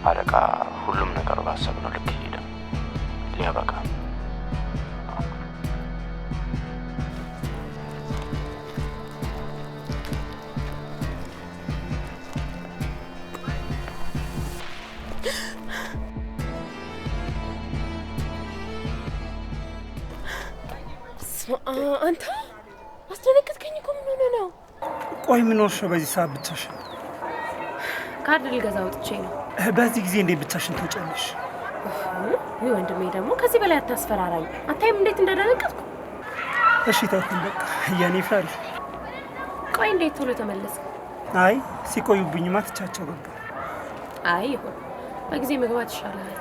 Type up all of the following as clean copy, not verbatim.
አለቃ ሁሉም ነገር ባሰብነው ልክ ሄደ ሊያበቃ አንተ አስደነገጥከኝ እኮ ምን ሆነ ነው? ቆይ ምን ወርሽ በዚህ ሰዓት ብቻሽን? ካርድ ልገዛ ወጥቼ ነው። በዚህ ጊዜ እንዴት ብቻሽን ትወጫለሽ? ወይ ወንድሜ ደግሞ ከዚህ በላይ አታስፈራራኝ። አታይም እንዴት እንደደነገጥኩ? እሺ ተውኩኝ በቃ የኔ ፈሪ። ቆይ እንዴት ቶሎ ተመለስክ? አይ ሲቆዩብኝማ ትቻቸው ገባ። አይ ይሁን በጊዜ መግባት ይሻላል።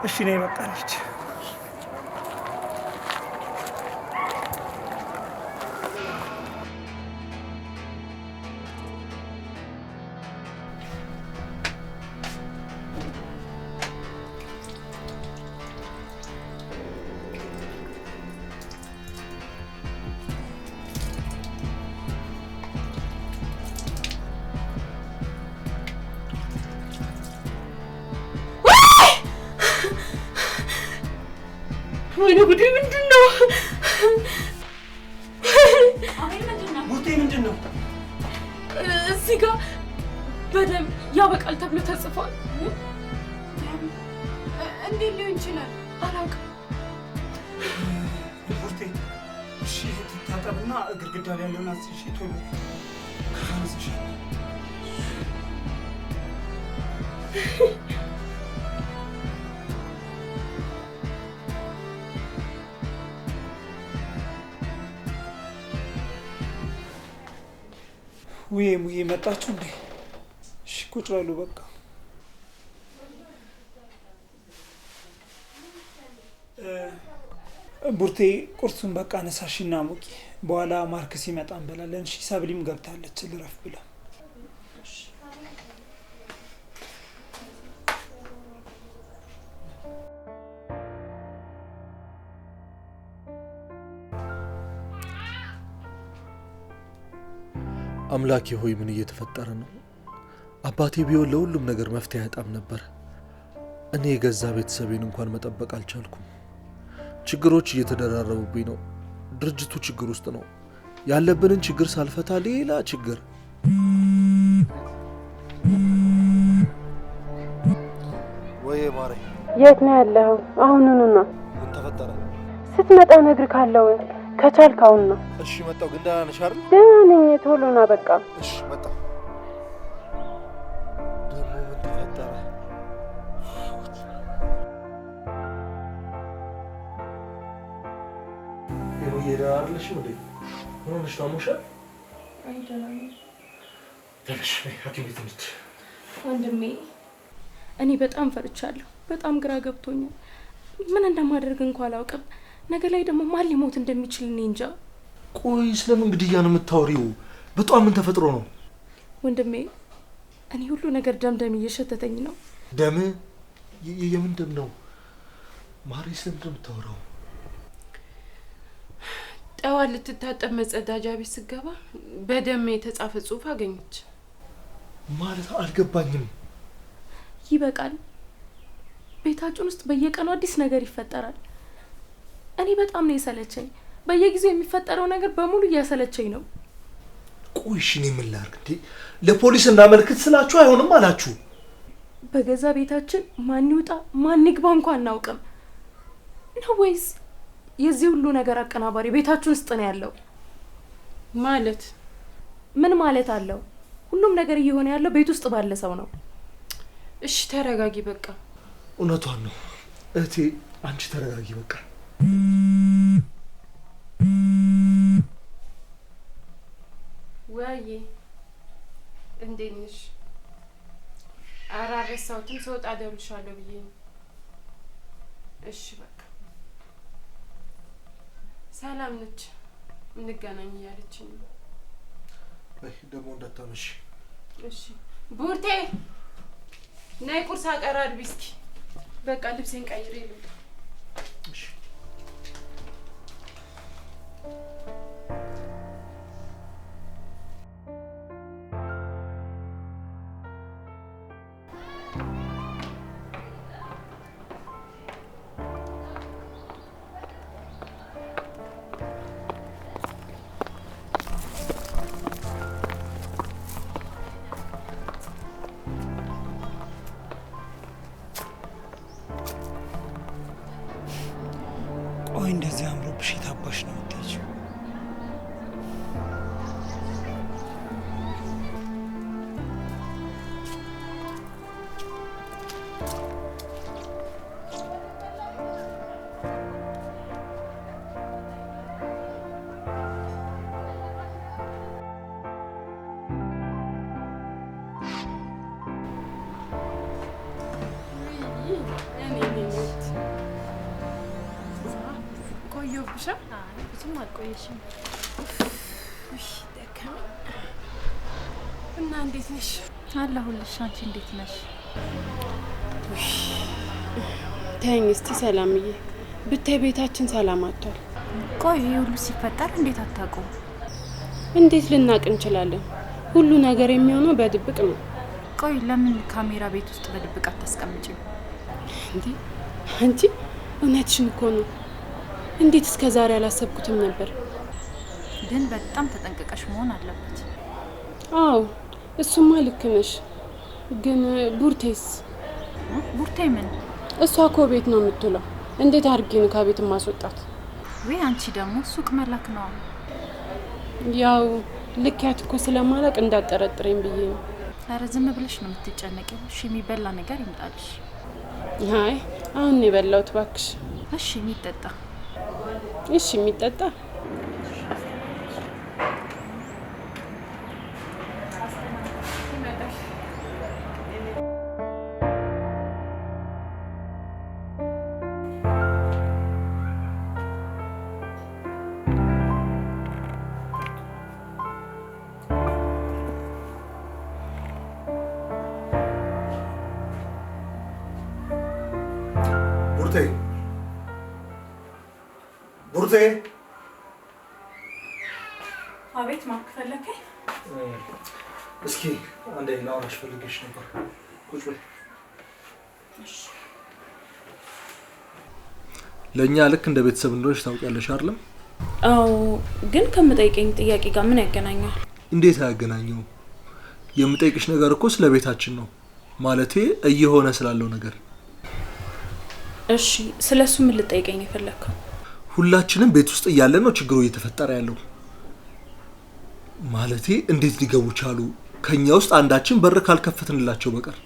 እሺ ነይ በቃ ልጅ ወይኔ ጉዴ ምንድነው? አቤት ምንድነው? ሙቴ ምንድነው? እዚህ ጋር በደም ያበቃል ተብሎ ተጽፏል። እንዴት ሊሆን ይችላል? አላውቅም። ሙቴ እሺ ታጠብና ግድግዳ ላይ ያለውን አስሽ ቶሎ ካንስሽ ሙዬ መጣችሁ እንዴ? እሺ ቁጭ በሉ በቃ። ቡርቴ ቁርሱን በቃ ነሳሽና ሙቂ። በኋላ ማርክ ሲመጣ እንበላለን። እሺ ሰብሊም ገብታለች ልረፍ ብላ። አምላኬ ሆይ ምን እየተፈጠረ ነው? አባቴ ቢሆን ለሁሉም ነገር መፍትሄ ያጣም ነበር። እኔ የገዛ ቤተሰቤን እንኳን መጠበቅ አልቻልኩም። ችግሮች እየተደራረቡብኝ ነው። ድርጅቱ ችግር ውስጥ ነው። ያለብንን ችግር ሳልፈታ ሌላ ችግር። ወይ ማሬ የት ነው ያለው? አሁኑኑ ነው። ምን ተፈጠረ? ስትመጣ ነግር ካለው ከቻልክ አሁን ነው። እሺ መጣሁ። ግን ደህና ነሽ አይደል? ደህና ነኝ። ቶሎ ና በቃ። እሺ መጣሁ። ደግሞ ምን ተፈጠረ? ደህና አይደለሽም እንዴ? ምን ሆነሽ ነው? አሞሻል? አይ ደህና ነኝ። ትንሽ ሐኪም ቤት እንሂድ። ወንድሜ እኔ በጣም ፈርቻለሁ። በጣም ግራ ገብቶኛል። ምን እንደማደርግ እንኳን አላውቅም። ነገ ላይ ደግሞ ማን ሊሞት እንደሚችል እኔ እንጃ። ቆይ ስለምን ግድያ ነው የምታወሪው? በጣም ምን ተፈጥሮ ነው? ወንድሜ እኔ ሁሉ ነገር ደም እየሸተተኝ ነው። ደም? የምን ደም ነው? ማሬ ስለምን ነው የምታወራው? ጠዋት ልትታጠብ መጸዳጃ ቤት ስገባ በደም የተጻፈ ጽሑፍ አገኘች። ማለት አልገባኝም። ይበቃል። ቤታችን ውስጥ በየቀኑ አዲስ ነገር ይፈጠራል። እኔ በጣም ነው የሰለቸኝ። በየጊዜው የሚፈጠረው ነገር በሙሉ እያሰለቸኝ ነው። ቆይ እሺ እኔ ምን ላድርግ እንዴ? ለፖሊስ እናመልክት ስላችሁ አይሆንም አላችሁ። በገዛ ቤታችን ማን ይውጣ ማን ይግባ እንኳን አናውቅም ነው ወይስ የዚህ ሁሉ ነገር አቀናባሪ ቤታችን ውስጥ ነው ያለው? ማለት ምን ማለት አለው? ሁሉም ነገር እየሆነ ያለው ቤት ውስጥ ባለ ሰው ነው። እሺ ተረጋጊ በቃ። እውነቷን ነው እህቴ፣ አንቺ ተረጋጊ በቃ። ወይዬ እንዴት ነሽ? ኧረ አልረሳሁትም። ስወጣ እደውልልሻለሁ ብዬ ነው። እሺ በቃ ሰላም ነች። እንገናኝ እያለችኝ ነው። አይ ደግሞ እንዳታመሽ። እሺ ቡርቴ ነይ ቁርስ አቀራርቢ እስኪ። በቃ ልብሴን ቀይሬ ልውጣ። እሺ አልቆየሽም? አይ ብዙም አልቆየሽም። እሺ ደከመኝ። እና እንዴት ነሽ? አለሁልሽ። አንቺ እንዴት ነሽ? ተይኝ እስቲ ሰላምዬ፣ ብታይ ቤታችን ሰላም አጥቷል። ቆይ ይሄ ሁሉ ሲፈጠር እንዴት አታውቁም? እንዴት ልናቅ እንችላለን? ሁሉ ነገር የሚሆነው በድብቅ ነው። ቆይ ለምን ካሜራ ቤት ውስጥ በድብቅ አታስቀምጪው? እንዴ አንቺ እውነትሽን እኮ ነው። እንዴት እስከ ዛሬ አላሰብኩትም ነበር። ግን በጣም ተጠንቀቀሽ መሆን አለበት። አዎ እሱማ ልክ ነሽ። ግን ቡርቴስ? ቡርቴ ምን? እሷ እኮ ቤት ነው የምትውለው። እንዴት አድርጌ ነው ከቤት ማስወጣት? ወይ አንቺ ደግሞ ሱቅ መላክ ነው። ያው ልክያት እኮ ስለማላቅ እንዳጠረጥረኝ ብዬ ነው። ኧረ ዝም ብለሽ ነው የምትጨነቂው። እሺ የሚበላ ነገር ይምጣልሽ። አይ አሁን ነው የበላሁት እባክሽ። እሺ የሚጠጣ? እሺ የሚጠጣ ቡርቴ አቤት ማርክ ፈለከኝ? እስኪ አንዴ ላውራሽ ፈልጌሽ ነበር። ቁጭ በይ። ለእኛ ልክ እንደ ቤተሰብ እንደሆነሽ ታውቂያለሽ አይደለም? አዎ፣ ግን ከምጠይቀኝ ጥያቄ ጋር ምን ያገናኛል? እንዴት አያገናኘው? የምጠይቅሽ ነገር እኮ ስለ ቤታችን ነው። ማለቴ እየሆነ ስላለው ነገር። እሺ፣ ስለሱ ምን ልጠይቀኝ የፈለከው? ሁላችንም ቤት ውስጥ እያለን ነው ችግሩ እየተፈጠረ ያለው። ማለቴ እንዴት ሊገቡ ቻሉ? ከኛ ውስጥ አንዳችን በር ካልከፈትንላቸው በቀር።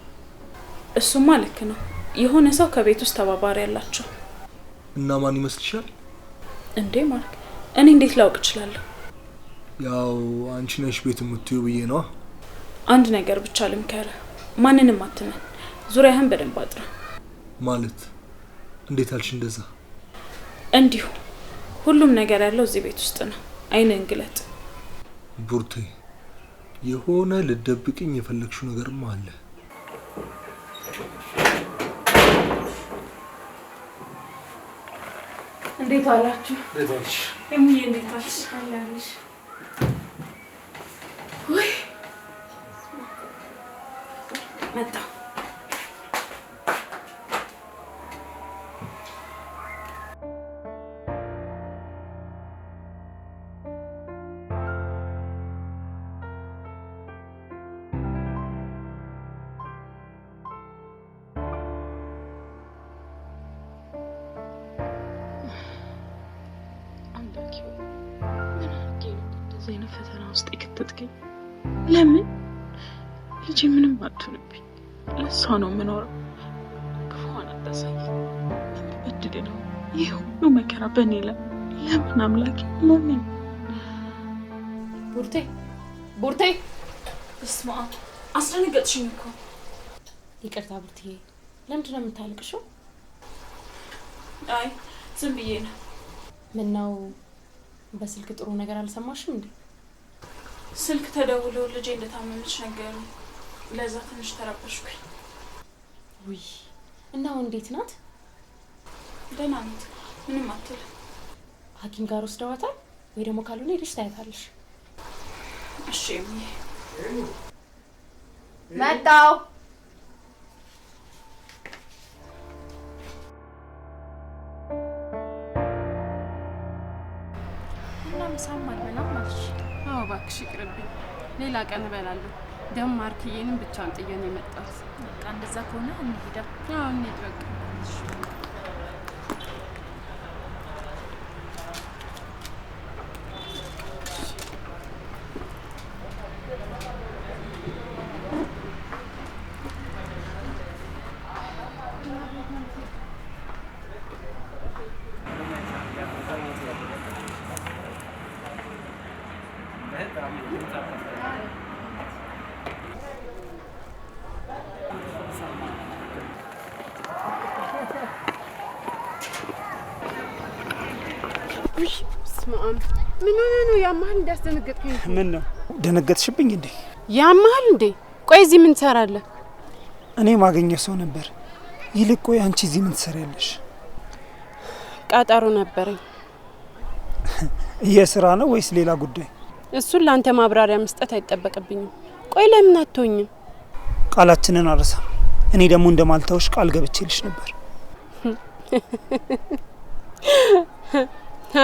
እሱማ ልክ ነው። የሆነ ሰው ከቤት ውስጥ ተባባሪ ያላቸው። እና ማን ይመስልሻል? እንዴ ማርክ፣ እኔ እንዴት ላውቅ እችላለሁ? ያው አንቺ ነሽ ቤት የምትዩ ብዬ ነው። አንድ ነገር ብቻ ልምከር፣ ማንንም አትመን። ዙሪያህን በደንብ አጥራ። ማለት እንዴት አልሽ እንደዛ? እንዲሁ ሁሉም ነገር ያለው እዚህ ቤት ውስጥ ነው። አይንህን ግለጥ። ቡርቴ፣ የሆነ ልደብቅኝ የፈለግሽው ነገርም አለ። እንዴት አላችሁ? እንዴት አልሽ? እምዬ እንዴት አልሽ? አላልሽ? ወይ መጣ። ዜና ፈተና ውስጥ ይከተትከኝ። ለምን ልጄ ምንም አትሆንብኝ። ለሷ ነው የምኖረው። ክፉዋን አታሳይ። በድል ነው ይህ ሁሉ መከራ በእኔ ላይ። ለምን አምላኬ ለምን? ቡርቴ ቡርቴ፣ እስማ አስደነገጥሽኝ እኮ። ይቅርታ ቡርቴ፣ ለምንድን ነው የምታልቅሽው? አይ ዝም ብዬ ነው። ምን ነው በስልክ ጥሩ ነገር አልሰማሽም እንዴ? ስልክ ተደውሎ ልጄ እንደታመመች ነገሩ። ለዛ ትንሽ ተረበሽኩኝ። ውይ፣ እና እንዴት ናት? ደህና ናት፣ ምንም አትልም። ሐኪም ጋር ወስደዋታል ወይ ደግሞ ካልሆነ ሄደሽ ታያታለሽ። እሺ መጣው። ምሳም አልበላም አልሽ? አዎ እባክሽ ይቅርብኝ፣ ሌላ ቀን እበላለሁ። ደም ማርክዬንም ብቻን ጥየን የመጣሁት። በቃ እንደዛ ከሆነ እንሂዳ። አዎ እንሂድ በቃ። አልሰማም። ምን ሆነ ነው ያማል? እንዳስደነገጥከኝ። ምን ነው ደነገጥሽብኝ እንዴ? ያማል እንዴ? ቆይ እዚህ ምን ትሰራለህ? እኔ ማገኘው ሰው ነበር። ይልቅ ቆይ አንቺ እዚህ ምን ትሰሪያለሽ? ቀጠሮ ነበረኝ። የስራ ነው ወይስ ሌላ ጉዳይ? እሱን ላንተ ማብራሪያ መስጠት አይጠበቅብኝም። ቆይ ለምን አትሆኝም? ቃላችንን አረሳም። እኔ ደግሞ እንደማልተውሽ ቃል ገብቼልሽ ነበር።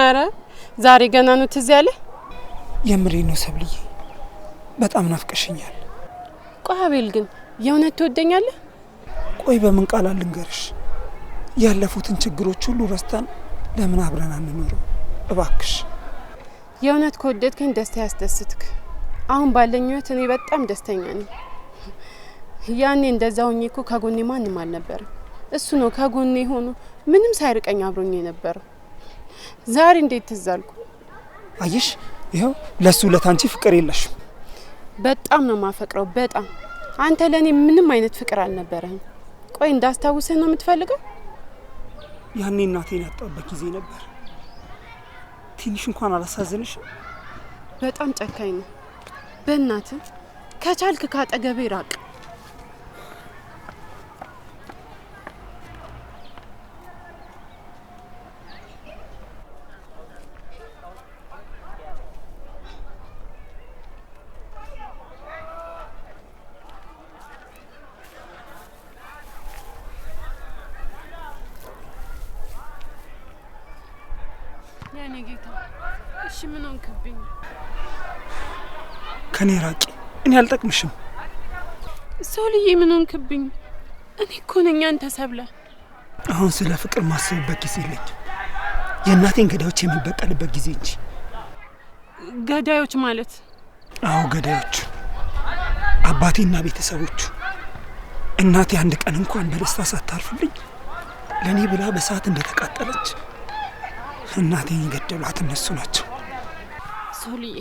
አረ ዛሬ ገና ነው ትዝ ያለ? የምሬ ነው ሰብልዬ፣ በጣም ናፍቀሽኛል። ቆይ አቤል ግን የእውነት ትወደኛለህ? ቆይ በምን ቃል ልንገርሽ? ያለፉትን ችግሮች ሁሉ ረስተን ለምን አብረን አንኖርም? እባክሽ የእውነት ከወደድከኝ ደስታ ያስደስትክ። አሁን ባለኝ ህይወት እኔ በጣም ደስተኛ ነኝ። ያኔ እንደዛ ሆኜ እኮ ከጎኔ ማንም አልነበረም። እሱ ነው ከጎኔ ሆኖ ምንም ሳይርቀኝ አብሮኝ የነበረው። ዛሬ እንዴት ትዝ አልኩ? አየሽ፣ ይኸው ለሱ ለታንቺ ፍቅር የለሽም። በጣም ነው ማፈቅረው፣ በጣም። አንተ ለኔ ምንም አይነት ፍቅር አልነበረህም። ቆይ እንዳስታውስህ ነው የምትፈልገው? ያኔ እናቴን ያጣሁበት ጊዜ ነበር። ትንሽ እንኳን አላሳዘንሽም? በጣም ጨካኝ ነው። በእናትህ ከቻልክ ካጠገቤ ራቅ። ያኔ ጌታ፣ እሺ ምን ሆንክብኝ? ከኔ ራቂ፣ እኔ አልጠቅምሽም። ሶልዬ ምን ሆንክብኝ? እኔ እኮ ነኝ አንተ ሰብለ። አሁን ስለ ፍቅር ማስብበት ጊዜ የለኝም። የእናቴን ገዳዮች የምበቀልበት ጊዜ እንጂ። ገዳዮች ማለት? አዎ ገዳዮቹ፣ አባቴና ቤተሰቦቹ። እናቴ አንድ ቀን እንኳን በደስታ ሳታርፍልኝ ለእኔ ብላ በሰዓት እንደተቃጠለች እናቴን የገደሏት እነሱ ናቸው። ሶልዬ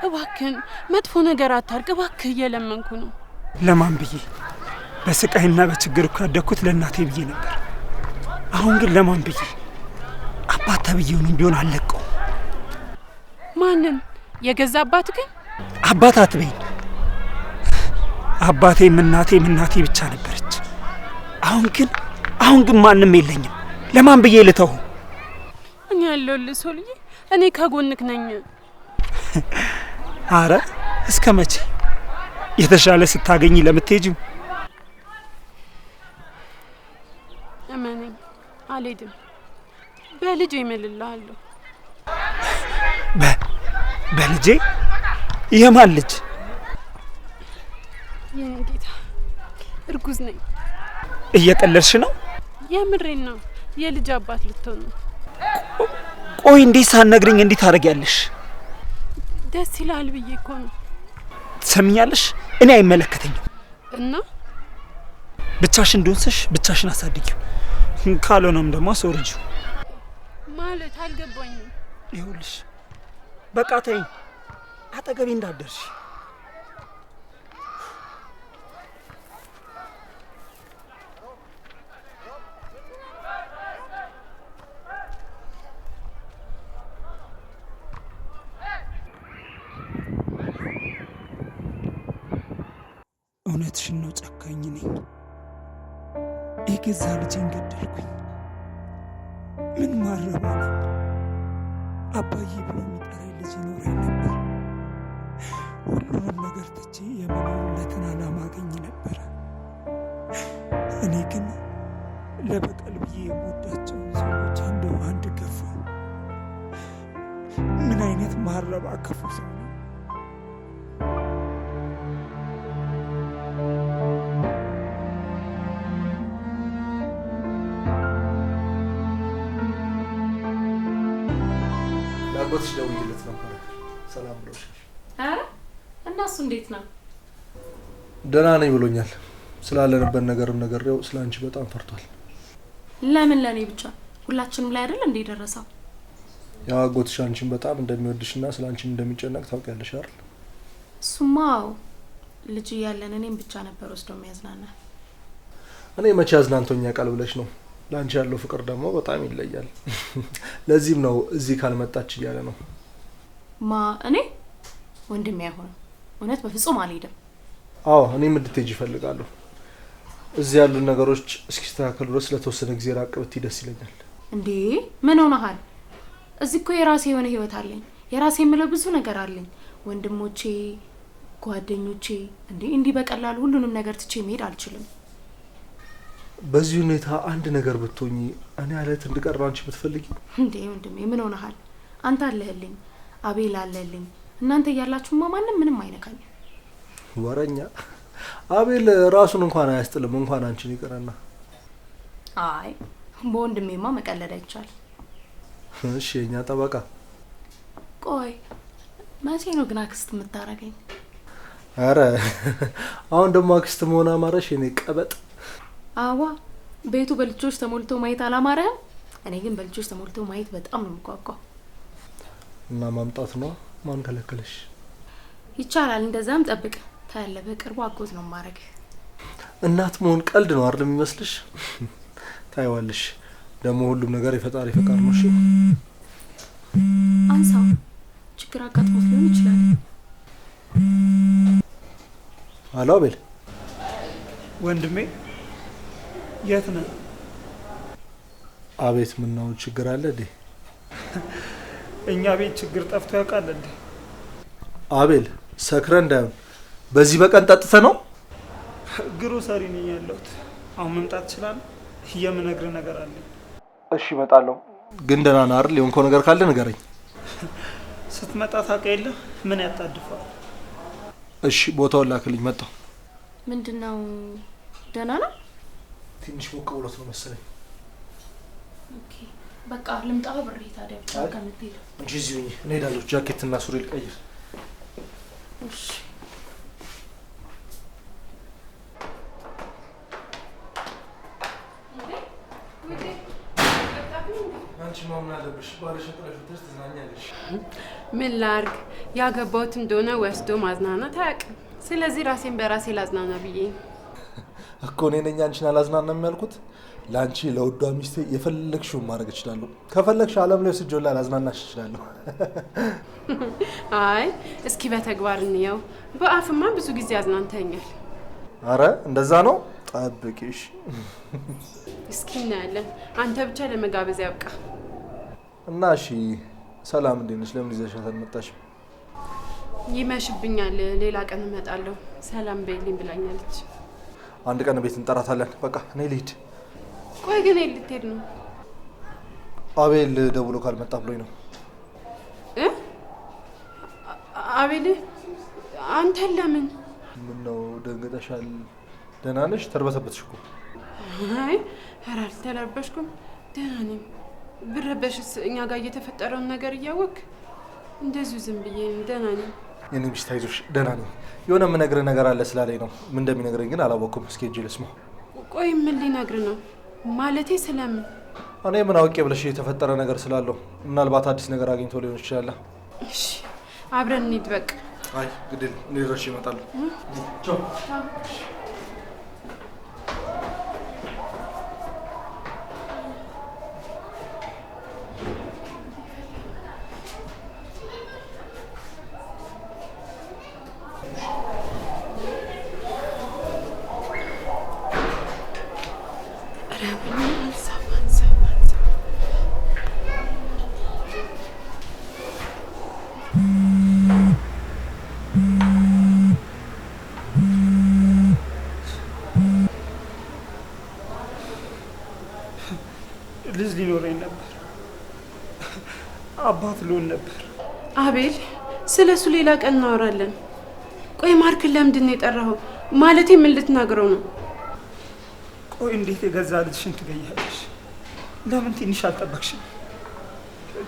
እባክህን መጥፎ ነገር አታርግ፣ እባክህ እየለመንኩ ነው። ለማን ብዬ? በስቃይና በችግር እኮ ያደግኩት ለእናቴ ብዬ ነበር። አሁን ግን ለማን ብዬ? አባት ተብዬውንም ቢሆን አልለቀው። ማንን? የገዛ አባት? ግን አባት አትበይኝ። አባቴም እናቴም እናቴ ብቻ ነበረች። አሁን ግን ማንም የለኝም። ለማን ብዬ ልተው? እኔ ያለሁልህ ሶልዬ፣ እኔ ከጎንክ ነኝ። አረ እስከ መቼ? የተሻለ ስታገኝ ለምትሄጂው? እመነኝ አልሄድም። በልጄ እምልልሃለሁ። በልጄ? የማን ልጅ? የኔ ጌታ፣ እርጉዝ ነኝ። እየቀለድሽ ነው? የምሬን ነው። የልጅ አባት ልትሆን ነው። ቆይ እንዴት ሳትነግሪኝ እንዴት ታደርጊያለሽ? ደስ ይላል ብዬ እኮ ነው። ትሰሚኛለሽ? እኔ አይመለከተኝም። እና ብቻሽን እንደሆንሽ ብቻሽን አሳድጊው፣ ካልሆነም ደግሞ አስወርጂው። ማለት አልገባኝም። ይኸውልሽ በቃ ተይኝ፣ አጠገቤ እንዳትደርሺ። እውነትሽን ነው፣ ጨካኝ ነኝ። የገዛ ልጄን ገደልኩኝ። ምን ማረባ ነኝ? አባዬ ብሎ የሚጠራኝ ልጅ ይኖረኝ ነበር። ሁሉንም ነገር ትቼ የምኖርለትን ዓላማ አገኝ ነበረ። እኔ ግን ለበቀል ብዬ የምወዳቸውን ሰዎች አንድ ገፋው። ምን አይነት ማረባ ክፉ ሰው ነው! ላጎትሽ ደውዬለት ነበር፣ ሰላም ብሎሻል? አረ እና እሱ እንዴት ነው? ደህና ነኝ ብሎኛል። ስላለንበት ነገርም ነግሬው ስለ አንቺ በጣም ፈርቷል። ለምን ለኔ ብቻ? ሁላችንም ላይ አይደል እንደ ደረሰው? ያው አጎትሽ አንቺን በጣም እንደሚወድሽና ስለ አንቺን እንደሚጨነቅ ታውቂያለሽ አይደል? እሱማ ልጅ ያለን እኔም ብቻ ነበር ወስዶ የሚያዝናና። እኔ መቼ አዝናንቶኛ ቃል ብለሽ ነው? ለአንቺ ያለው ፍቅር ደግሞ በጣም ይለያል። ለዚህም ነው እዚህ ካልመጣች እያለ ነው። እኔ ወንድሜ አይሆንም። እውነት በፍጹም አልሄድም። አዎ እኔም እንድትሄጂ እፈልጋለሁ። እዚህ ያሉ ነገሮች እስኪስተካከሉ ድረስ ለተወሰነ ጊዜ ራቅ ብትይ ደስ ይለኛል። እንዴ ምን ሆነሃል? እዚህ እኮ የራሴ የሆነ ህይወት አለኝ። የራሴ የምለው ብዙ ነገር አለኝ። ወንድሞቼ፣ ጓደኞቼ። እንዲህ በቀላሉ ሁሉንም ነገር ትቼ መሄድ አልችልም። በዚህ ሁኔታ አንድ ነገር ብትሆኚ እኔ አለት እንድቀር አንቺ ብትፈልጊ? እንዴ ወንድሜ ምን ሆነሃል? አንተ አለህልኝ፣ አቤል አለህልኝ። እናንተ እያላችሁማ ማንም ምንም አይነካኝ። ወረኛ አቤል ራሱን እንኳን አያስጥልም፣ እንኳን አንቺን ይቀርና። አይ በወንድሜማ መቀለድ አይቻል። እሺ የኛ ጠበቃ። ቆይ መቼ ነው ግን አክስት የምታረገኝ? አረ አሁን ደግሞ አክስት መሆን አማረሽ የኔ ቀበጥ። አዋ ቤቱ በልጆች ተሞልቶ ማየት አላማረህም? እኔ ግን በልጆች ተሞልቶ ማየት በጣም ነው የምጓጓው። እና ማምጣት ነው። ማን ከለከለሽ? ይቻላል፣ እንደዛም ጠብቅ። ታያለ በቅርቡ አጎት ነው ማረግ። እናት መሆን ቀልድ ነው አይደል የሚመስልሽ? ታይዋለሽ። ደግሞ ሁሉም ነገር የፈጣሪ ፈቃድ ነው። እሺ አንሳው፣ ችግር አጋጥሞት ሊሆን ይችላል። አሎ አቤል። ወንድሜ የት ነህ? አቤት ምን ነው ችግር አለ እንዴ? እኛ ቤት ችግር ጠፍቶ ያውቃል እንዴ? አቤል ሰክረ እንዳይሆን በዚህ በቀን ጠጥተ ነው? ግሮሰሪ ነኝ ያለሁት። አሁን መምጣት ትችላለህ? የምነግርህ ነገር አለ። እሺ እመጣለሁ። ግን ደህና ነህ አይደል? የሆንከው ነገር ካለ ንገረኝ። ስትመጣ ታውቅ የለ ምን ያጣድፋል? እሺ ቦታውን ላክልኝ። መጣሁ። ምንድነው? ደህና ነው? ትንሽ ሞቅ ብሎት ነው መሰለኝ። ኦኬ በቃ ልምጣ። ብሬ ታዲያ ብቻ ከምትሄድ እንጂ እዚሁ እንሄዳለሁ። ጃኬትና ሱሪ ልቀይር። እሺ አንቺ ማምን አለብሽ? ባለሽን ጥለሽ ትዝናኛለሽ። ምን ላርግ? ያገባሁት እንደሆነ ወስዶ ማዝናናት አያውቅም። ስለዚህ ራሴን በራሴ ላዝናና ብዬ እኮ እኔ ነኝ አንቺን አላዝናናም ያልኩት። ለአንቺ ለውዷ ሚስቴ የፈለግሽውን ማድረግ እችላለሁ። ከፈለግሽ ዓለም ላይ ወስጄ ላዝናናሽ እችላለሁ። አይ እስኪ በተግባር እንየው። በአፍማ ብዙ ጊዜ አዝናንተኛል። አረ እንደዛ ነው። ጠብቂሽ። እስኪ እናያለን። አንተ ብቻ ለመጋበዝ ያብቃ። እና እሺ ሰላም እንዴት ነሽ? ለምን ይዘሻት አልመጣሽም? ይመሽብኛል፣ ሌላ ቀን እመጣለሁ። ሰላም በይልኝ ብላኛለች። አንድ ቀን ቤት እንጠራታለን። በቃ እኔ ልሂድ። ቆይ ግን ልትሄድ ነው? አቤል ደውሎ ካልመጣ ብሎኝ ነው። አቤል አንተን ለምን? ምን ነው ደንገጠሻል? ደህና ነሽ? ተርበተበትሽ እኮ። አይ ኧረ አልተረበሽኩም፣ ደህና ነኝ። ብረበሽስ እኛ ጋር እየተፈጠረውን ነገር እያወቅ እንደዚሁ ዝም ብዬ ደህና ነኝ። የኔ ሚስት አይዞሽ፣ ደህና ነኝ። የሆነ የምነግርህ ነገር አለ ስላለኝ ነው። ምን እንደሚነግረኝ ግን አላወቅኩም። እስኪ ሂጅ ልስማው። ቆይ ምን ሊነግር ነው? ማለቴ ስለምን? እኔ ምን አውቄ ብለሽ የተፈጠረ ነገር ስላለው ምናልባት አዲስ ነገር አግኝቶ ሊሆን ይችላል። እሺ አብረን እንሂድ በቃ። አይ ግድል እኔ ድረሽ ይመጣሉ። ቻው። ልጅ ሊኖረኝ ነበር፣ አባት ልሆን ነበር። አቤል ስለሱ ሌላ ቀን እናወራለን። ቆይ ማርክን ለምንድን ነው የጠራኸው? ማለቴ ምን ልትናገረው ነው? ቆይ እንዴት የገዛ ልጅሽን ትገያለሽ? ለምን ትንሽ አልጠበቅሽም?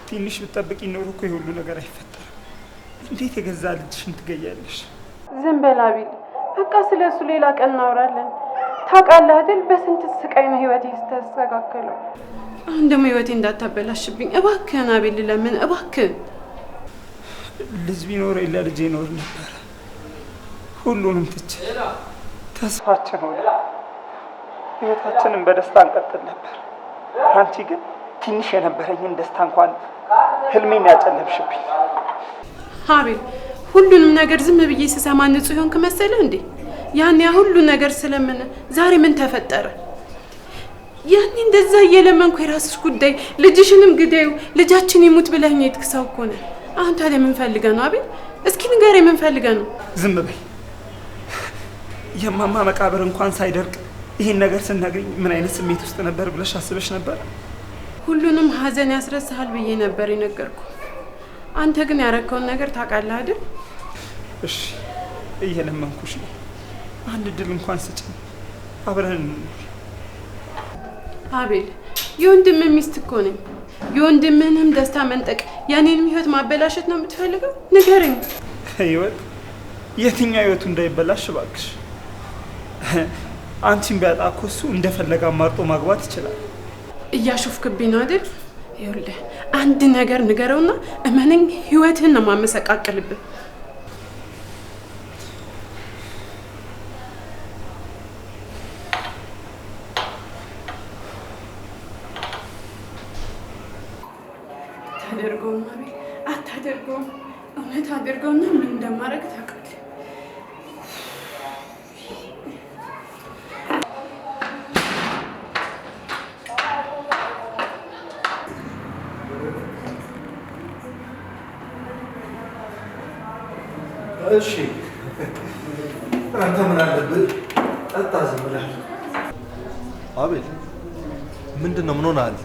ትንሽ ብትጠብቂ ኖሮ እኮ የሁሉ ነገር አይፈጠርም። እንዴት የገዛ ልጅሽን ትገያለሽ? ዝም በል አቤል፣ በቃ ስለሱ ሌላ ቀን እናወራለን። ታውቃለህ አይደል በስንት ስቃይ ነው ህይወቴ ተስተካከለው። አሁን ደግሞ ህይወቴ እንዳታበላሽብኝ እባክህን አቤል፣ ለምን እባክህ። ልጅ ቢኖረኝ ለልጄ ይኖር ነበር። ሁሉንም ትቼ ተስፋችን ሆነ ህይወታችንን በደስታ እንቀጥል ነበር። አንቺ ግን ትንሽ የነበረኝን ደስታ እንኳን ህልሜን ያጨለምሽብኝ። አቤል ሁሉንም ነገር ዝም ብዬ ስሰማ ንጹህ ሆንክ መሰለህ እንዴ? ያኔ ሁሉ ነገር ስለምን ዛሬ ምን ተፈጠረ? ያኔ እንደዛ እየለመንኩ የራስሽ ጉዳይ ልጅሽንም ግደዩ ልጃችን ይሙት ብለኸኝ የትክሳው እኮ ነው። አሁን ታዲያ ምን ፈልገህ ነው አቤል? እስኪ ንገረኝ ምን ፈልገህ ነው? ዝም በይ። የማማ መቃብር እንኳን ሳይደርቅ ይሄን ነገር ስናገኝ ምን አይነት ስሜት ውስጥ ነበር ብለሽ አስበሽ ነበር? ሁሉንም ሀዘን ያስረሳሃል ብዬ ነበር የነገርኩ። አንተ ግን ያረከውን ነገር ታውቃለህ አይደል? እሺ እየለመንኩሽ ነው። አንድ ድል እንኳን ስጭኝ፣ አብረን እንኖር። አቤል የወንድም ሚስት እኮ ነኝ። የወንድምህንም ደስታ መንጠቅ የኔንም ህይወት ማበላሸት ነው የምትፈልገው? ንገረኝ። ህይወት? የትኛው ህይወቱ እንዳይበላሽ እባክሽ። አንቺን ቢያጣ እኮ እሱ እንደፈለገ አማርጦ ማግባት ይችላል። እያሾፍክብኝ ነው አይደል? ይኸውልህ አንድ ነገር ንገረውና እመነኝ ህይወትህን ነው ማመሰቃቀልብህ። አታደርገውም አቤል፣ አታደርገውም። እውነት አድርገውና ምን እንደማደርግ ታውቃለህ። እሺ አንተ ምን አለብህ? ጠጣ ዝም ብለህ። አቤል ምንድን ነው? ምን ሆነሃል?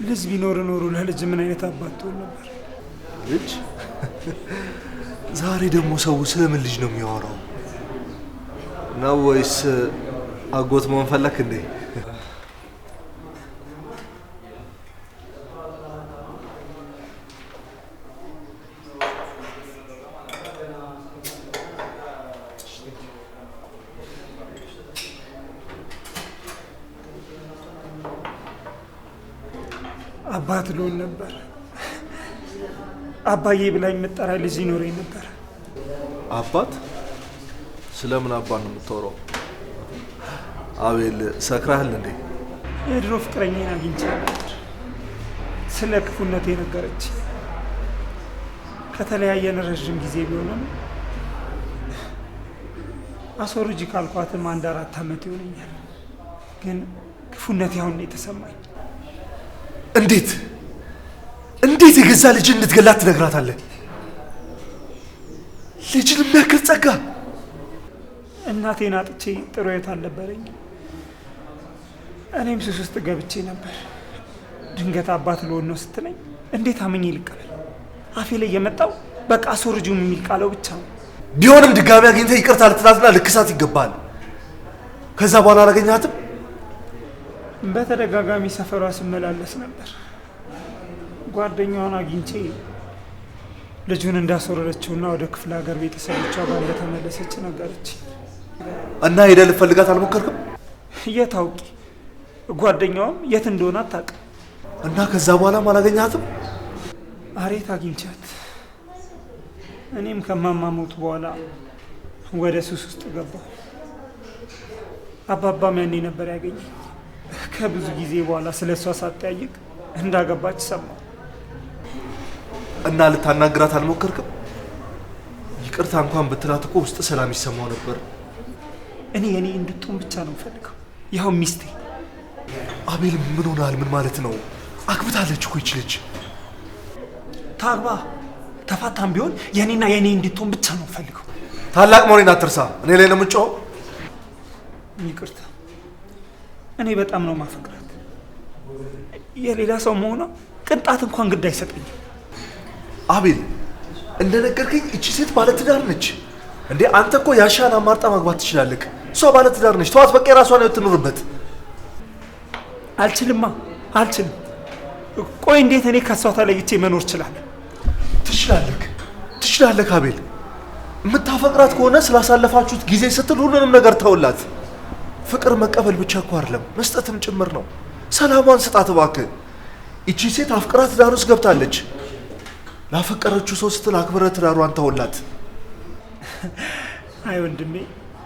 ልጅ ቢኖር ኖሮ ለልጅ ምን አይነት አባት ትሆን ነበር? ልጅ? ዛሬ ደግሞ ሰው ስለምን ልጅ ነው የሚያወራው? ነው ወይስ አጎት መሆን ፈለክ እንዴ? አባት ልሆን ነበር። አባዬ ብላኝ የምጠራ ልጅ ይኖረኝ ነበር። አባት? ስለምን አባት ነው የምታወራው? አቤል ሰክራህል እንዴ? የድሮ ፍቅረኛዬን አግኝቼ ነበር። ስለ ክፉነቴ ነገረች። ከተለያየን ረዥም ጊዜ ቢሆንም አስወርጂ ካልኳትም 1-4 ዓመት ይሆነኛል። ግን ክፉነቴ አሁን ነው የተሰማኝ። እንዴት እንዴት የገዛ ልጅ እንድትገላት ትነግራታለህ? ልጅን የሚያክል ጸጋ! እናቴን አጥቼ ጥሩ ሕይወት አልነበረኝ። እኔም ሱስ ውስጥ ገብቼ ነበር። ድንገት አባት ልሆን ነው ስትለኝ እንዴት አምኜ ልቀበል? አፌ ላይ የመጣው በቃ አስወርጂውም የሚል ቃለው ብቻ ነው። ቢሆንም ድጋሚ አግኝተህ ይቅርታ ልትላትና ልክሳት ይገባል። ከዛ በኋላ አላገኛትም? በተደጋጋሚ ሰፈሯ ስመላለስ ነበር። ጓደኛዋን አግኝቼ ልጁን እንዳስወረደችውና ወደ ክፍለ ሀገር ቤተሰቦቿ ጋር እንደተመለሰች ነገረች። እና ሄደህ ልትፈልጋት አልሞከርክም? የት አውቂ? ጓደኛዋም የት እንደሆነ አታውቅም። እና ከዛ በኋላም አላገኛትም? አሬት አግኝቻት። እኔም ከማማ ሞት በኋላ ወደ ሱስ ውስጥ ገባሁ። አባባም ያኔ ነበር ያገኘኝ። ከብዙ ጊዜ በኋላ ስለ እሷ ሳጠያይቅ እንዳገባች ሰማሁ። እና ልታናግራት አልሞከርክም? ይቅርታ እንኳን ብትላት እኮ ውስጥ ሰላም ይሰማው ነበር። እኔ የኔ እንድትሆን ብቻ ነው ፈልገው። ያው ሚስቴ። አቤል ምን ሆናል? ምን ማለት ነው? አግብታለች እኮ ይች ልጅ። ታግባ ተፋታም ቢሆን የኔና የኔ እንድትሆን ብቻ ነው ፈልገው። ታላቅ መሆኔን አትርሳ። እኔ ላይ ነው የምትጮኸው? ይቅርታ፣ እኔ በጣም ነው ማፈቅራት። የሌላ ሰው መሆኗ ቅንጣት እንኳን ግድ አይሰጠኝም። አቤል እንደነገርከኝ እቺ ሴት ባለትዳር ነች እንዴ? አንተ እኮ ያሻን አማርጣ ማግባት ትችላለህ። እሷ ባለትዳር ነች። ተዋት በቃ፣ የራሷን ህይወት ትኑርበት። አልችልማ፣ አልችልም። ቆይ እንዴት እኔ ከሷ ተለይቼ መኖር እችላለሁ? ትችላለህ አቤል። የምታፈቅራት ከሆነ ስላሳለፋችሁት ጊዜ ስትል ሁሉንም ነገር ተውላት። ፍቅር መቀበል ብቻ እኮ አይደለም መስጠትም ጭምር ነው። ሰላሟን ስጣት እባክህ። እቺ ሴት አፍቅራ ትዳር ውስጥ ገብታለች። ላፈቀረችው ሰው ስትል አክብረህ ትዳሯን ተውላት። አይ ወንድሜ፣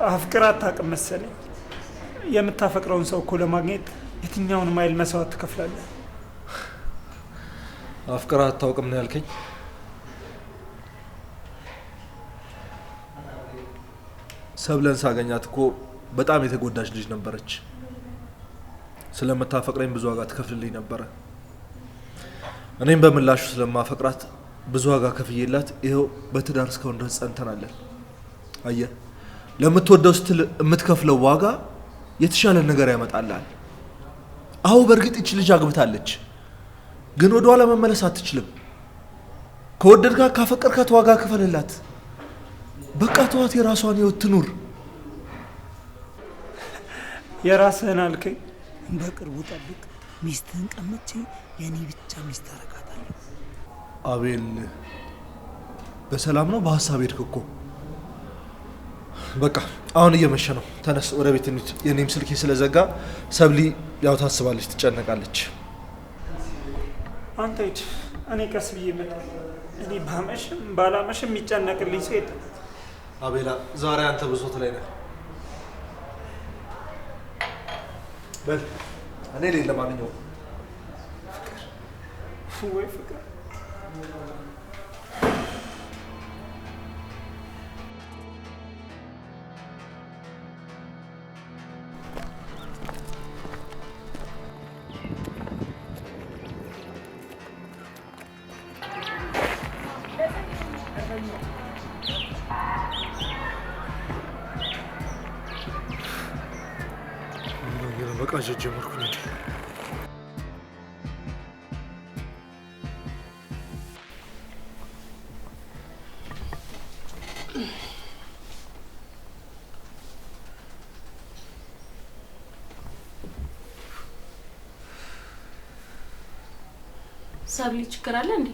አፍቅራ አታውቅም መሰለኝ። የምታፈቅረውን ሰው እኮ ለማግኘት የትኛውንም ኃይል መስዋዕት ትከፍላለህ። አፍቅራ አታውቅም ነው ያልከኝ? ሰብለን ሳገኛት እኮ በጣም የተጎዳች ልጅ ነበረች። ስለምታፈቅረኝ ብዙ ዋጋ ትከፍልልኝ ነበረ። እኔም በምላሹ ስለማፈቅራት ብዙ ዋጋ ከፍዬላት ይኸው በትዳር እስካሁን ድረስ ጸንተናለን። አየህ፣ ለምትወደው ስትል የምትከፍለው ዋጋ የተሻለ ነገር ያመጣልሃል። አዎ በእርግጥ ይች ልጅ አግብታለች፣ ግን ወደ ኋላ መመለስ አትችልም። ከወደድካት ካፈቀርካት ዋጋ ክፈልላት። በቃ ተዋት፣ የራሷን ህይወት ትኑር። የራስህን አልከኝ። በቅርቡ ጠብቅ፣ ሚስትህን ቀምቼ የኔ ብቻ ሚስት አረጋታለሁ። አቤል በሰላም ነው? በሀሳብ ሄድክ እኮ። በቃ አሁን እየመሸ ነው፣ ተነስ ወደ ቤት እንሂድ። የኔም ስልኬ ስለዘጋ ሰብሊ ያው ታስባለች፣ ትጨነቃለች። አንተ ሂድ፣ እኔ ቀስ ብዬ እመጣለሁ። እኔ ባመሽም ባላመሽም የሚጨነቅልኝ ሰው የለም። አቤላ ዛሬ አንተ ብሶት ላይ ነህ። በል እኔ ሌላ ለማንኛውም ወይ ፍቅር በቃ ጀመርኩ ነው። ሰብሊ ችግር አለ እንዴ?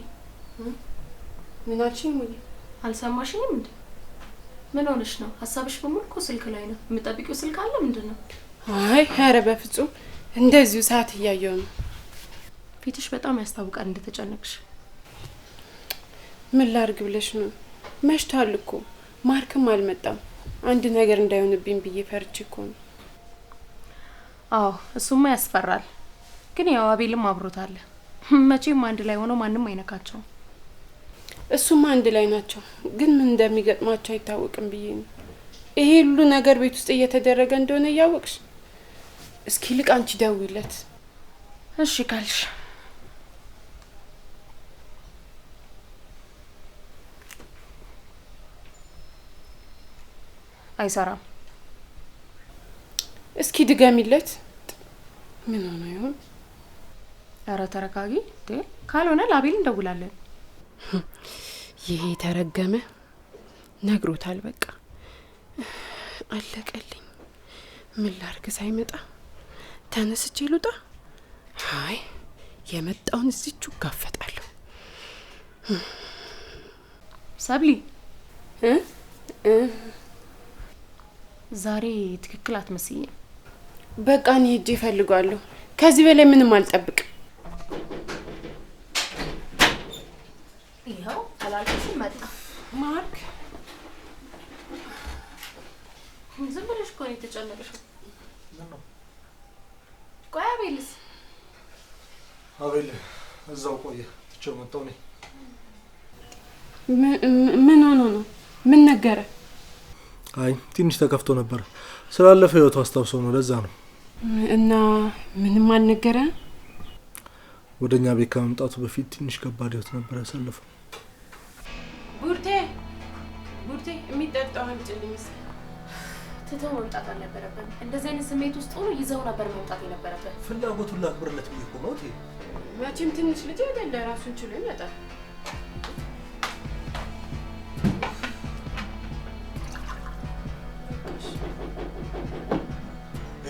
ምን አልሽኝ? ሙዬ አልሰማሽኝም እንዴ? ምን ሆነሽ ነው? ሀሳብሽ በሙሉ እኮ ስልክ ላይ ነው። የምጠብቂው ስልክ አለ? ምንድን ነው? አይ ኧረ በፍጹም እንደዚሁ ሰዓት እያየሁ ነው። ፊትሽ በጣም ያስታውቃል እንደተጨነቅሽ። ምን ላርግ ብለሽ ነው? መሽቷል እኮ ማርክም አልመጣም። አንድ ነገር እንዳይሆንብኝ ብዬ ፈርቼ እኮ ነው። አዎ እሱማ ያስፈራል። ግን ያው አቤልም አብሮታል። መቼም አንድ ላይ ሆኖ ማንም አይነካቸውም። እሱማ አንድ ላይ ናቸው፣ ግን ምን እንደሚገጥማቸው አይታወቅም ብዬ ነው። ይሄ ሁሉ ነገር ቤት ውስጥ እየተደረገ እንደሆነ እያወቅሽ እስኪ ልቅ አንቺ ደውይለት። እሺ ካልሽ። አይሰራም። እስኪ ድገሚለት። ምን ሆነ ይሆን? ኧረ ተረጋጊ። ካልሆነ ለአቤል እንደውላለን። ይሄ ተረገመ ነግሮታል። በቃ አለቀልኝ። ምን ላርግ? ሳይመጣ ተነስቼ ልውጣ? አይ የመጣውን እዚቹ ጋፈጣለሁ። ሰብሊ ዛሬ ትክክል አትመስይም። በቃ እኔ ሄጄ እፈልጋለሁ። ከዚህ በላይ ምንም አልጠብቅም። ይኸው አላልኩሽም? መጣ ማርክ። ዝም ብለሽ እኮ ነው የተጨነቅሽው። ቆይ አቤልስ? አቤል እዛው ቆየ፣ ትቼው መጣሁ እኔ። ምን ሆኖ ነው? ምን ነገረ? አይ ትንሽ ተከፍቶ ነበር፣ ስላለፈ ህይወቱ አስታውሰው ነው፣ ለዛ ነው። እና ምንም አልነገረ? ወደኛ ቤት ከመምጣቱ በፊት ትንሽ ከባድ ህይወት ነበር ያሳለፈው። ቡርቴ የሚጠጣው አምጪልኝ። ትተው መምጣት አልነበረብን። እንደዚህ አይነት ስሜት ውስጥ ሆኖ ይዘው ነበር መምጣት የነበረብን። ፍላጎቱን ላክብርለት ብዬ እኮ ነው። መቼም ትንሽ ልጅ አይደለ፣ ራሱን ችሎ ይመጣል።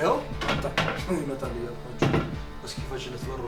ያው ይመጣል እያልኳቸው እስኪ ፈችለት በሩ